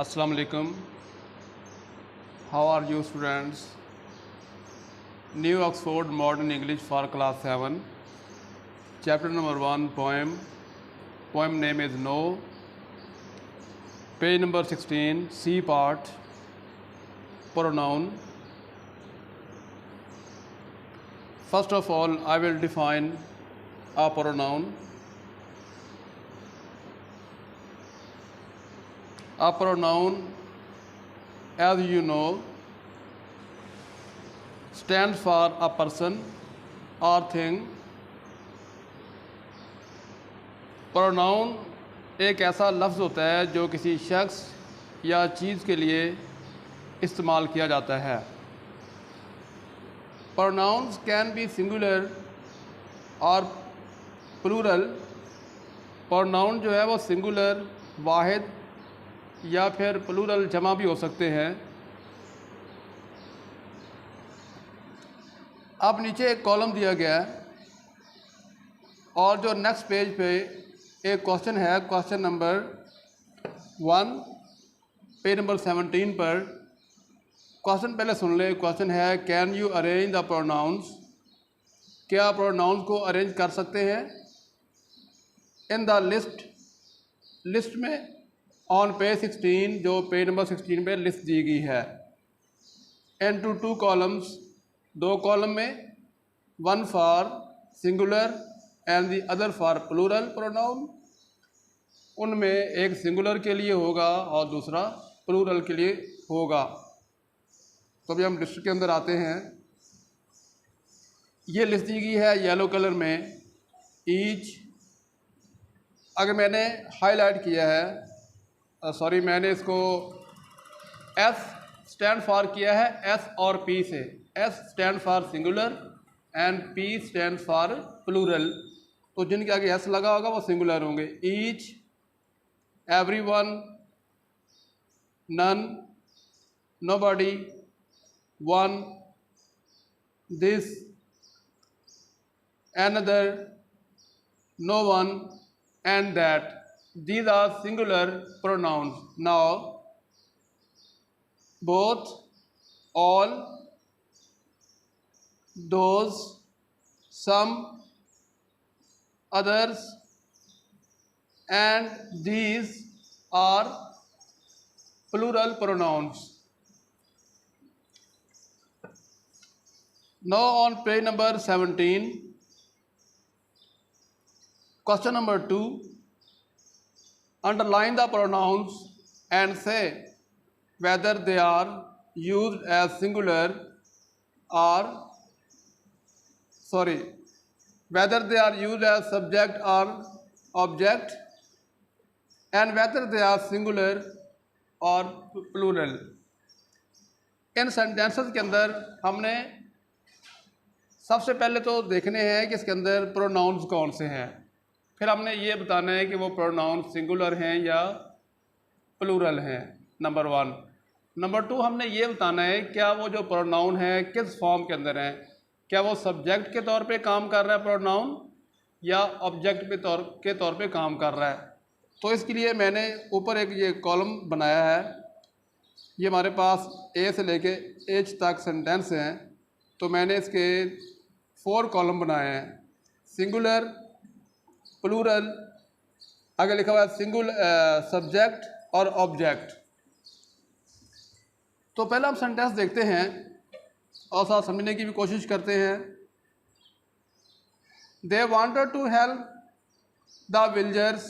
Assalamu alaikum. How are you students? New Oxford Modern English for class 7. Chapter number 1 poem. Poem name is No. Page number 16, C part. Pronoun. First of all, I will define a pronoun. A pronoun, as you know, stands for a person or thing. Pronoun एक ऐसा लफ्ज़ होता है जो किसी शख्स या चीज़ के लिए इस्तेमाल किया जाता है. Pronouns can be singular और plural. Pronoun जो है वो singular वाहिद या फिर प्लूरल जमा भी हो सकते हैं. अब नीचे एक कॉलम दिया गया है और जो नेक्स्ट पेज पे एक क्वेश्चन है, क्वेश्चन नंबर 1 पेज नंबर 17 पर. क्वेश्चन पहले सुन ले. क्वेश्चन है, can you arrange the pronounce? क्या प्रोनाउंस को अरेंज कर सकते हैं? इन द लिस्ट में ऑन पेज 16, जो पेज नंबर 16 पे लिस्ट दी गई है. इनटू 2 कॉलम्स, 2 कॉलम में, 1 for singular and the other for plural pronoun. उनमें एक सिंगुलर के लिए होगा और दूसरा प्लूरल के लिए होगा. तो अभी हम लिस्ट के अंदर आते हैं. ये लिस्ट दी गई है येलो कलर में. ईच, अगर मैंने हाईलाइट किया है, सॉरी मैंने इसको एस स्टैंड फॉर किया है एस और पी से. S stand for singular and P stand for plural. तो जिनके आगे एस लगा होगा वो सिंगुलर होंगे. Each, everyone, none, nobody, one, this, another, no one, and that. These are singular pronouns. Now, both, all, those, some, others, and these are plural pronouns. Now on page number 17, question number 2. Underline the pronouns and say whether they are used as singular or whether they are used as subject or object, and whether they are singular or plural. In sentences के अंदर हमने सबसे पहले तो देखने हैं कि इसके अंदर प्रोनाउंस कौन से हैं. फिर हमने ये बताना है कि वो प्रोनाउन सिंगुलर हैं या प्लूरल हैं, नंबर 1. नंबर 2, हमने ये बताना है क्या वो जो प्रोनाउन है किस फॉर्म के अंदर है. क्या वो सब्जेक्ट के तौर पे काम कर रहा है प्रोनाउन या ऑब्जेक्ट के तौर पे काम कर रहा है. तो इसके लिए मैंने ऊपर एक ये कॉलम बनाया है. ये हमारे पास ए से लेके एच तक सेंटेंस हैं. तो मैंने इसके 4 कॉलम बनाए हैं. सिंगुलर, प्लूरल, आगे लिखा हुआ है सब्जेक्ट और ऑब्जेक्ट. तो पहले हम सेंटेंस देखते हैं और साथ समझने की भी कोशिश करते हैं. They wanted to help the villagers.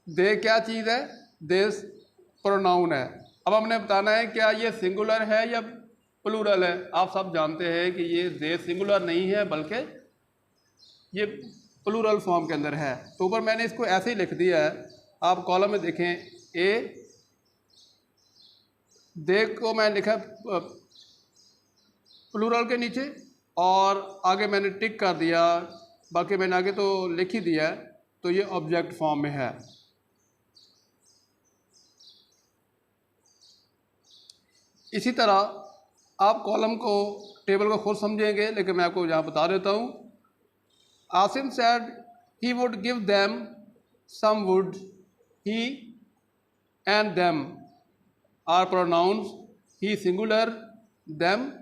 They क्या चीज़ है? दे प्रोनाउन है. अब हमने बताना है क्या ये सिंगुलर है या प्लूरल है. आप सब जानते हैं कि ये दे सिंगुलर नहीं है बल्कि ये प्लूरल फॉर्म के अंदर है. तो ऊपर मैंने इसको ऐसे ही लिख दिया है. आप कॉलम में देखें, ए, दे को मैं लिखा प्लूरल के नीचे और आगे मैंने टिक कर दिया. बाकी मैंने आगे तो लिख ही दिया है. तो ये ऑब्जेक्ट फॉर्म में है. इसी तरह आप कॉलम को, टेबल को खुद समझेंगे, लेकिन मैं आपको यहाँ बता देता हूँ. Asim sad he would give them some, would, he and them are pronouns. He singular, them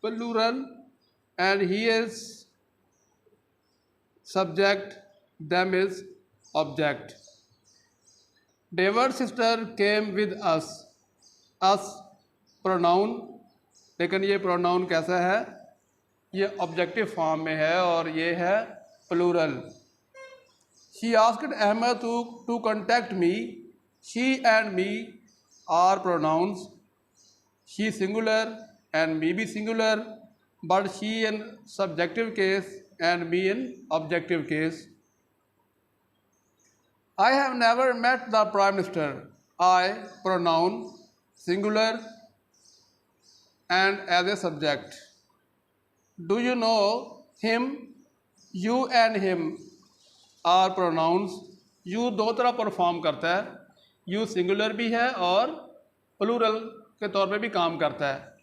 plural, and he is subject, them is object. David's sister came with us. us pronoun, लेकिन ये pronoun कैसा है? ये objective form में है और ये है plural. She asked Ahmed to contact me. She and me are pronouns. She singular and me be singular, but she in subjective case and me in objective case. I have never met the Prime Minister. I pronoun singular and as a subject. Do you know him? You and him are pronouns. You दो तरह perform करता है. You singular भी है और plural के तौर पे भी काम करता है.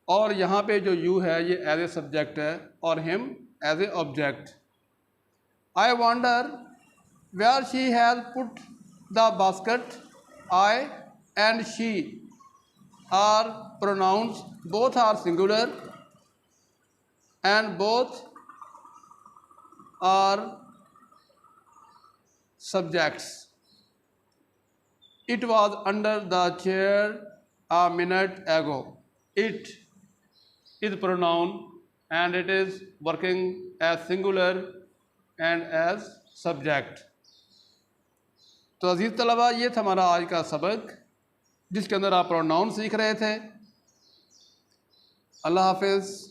और यहाँ पे जो you है ये एज ए सब्जेक्ट है और him as a object. I wonder where she has put the basket. I and she are pronouns. Both are singular and both are subjects. It was under the chair a minute ago. It is pronoun and it is working as singular and as subject. तो अजीज़ तलबा, ये था हमारा आज का सबक जिसके अंदर आप प्रोनाउन सीख रहे थे. अल्लाह हाफिज़.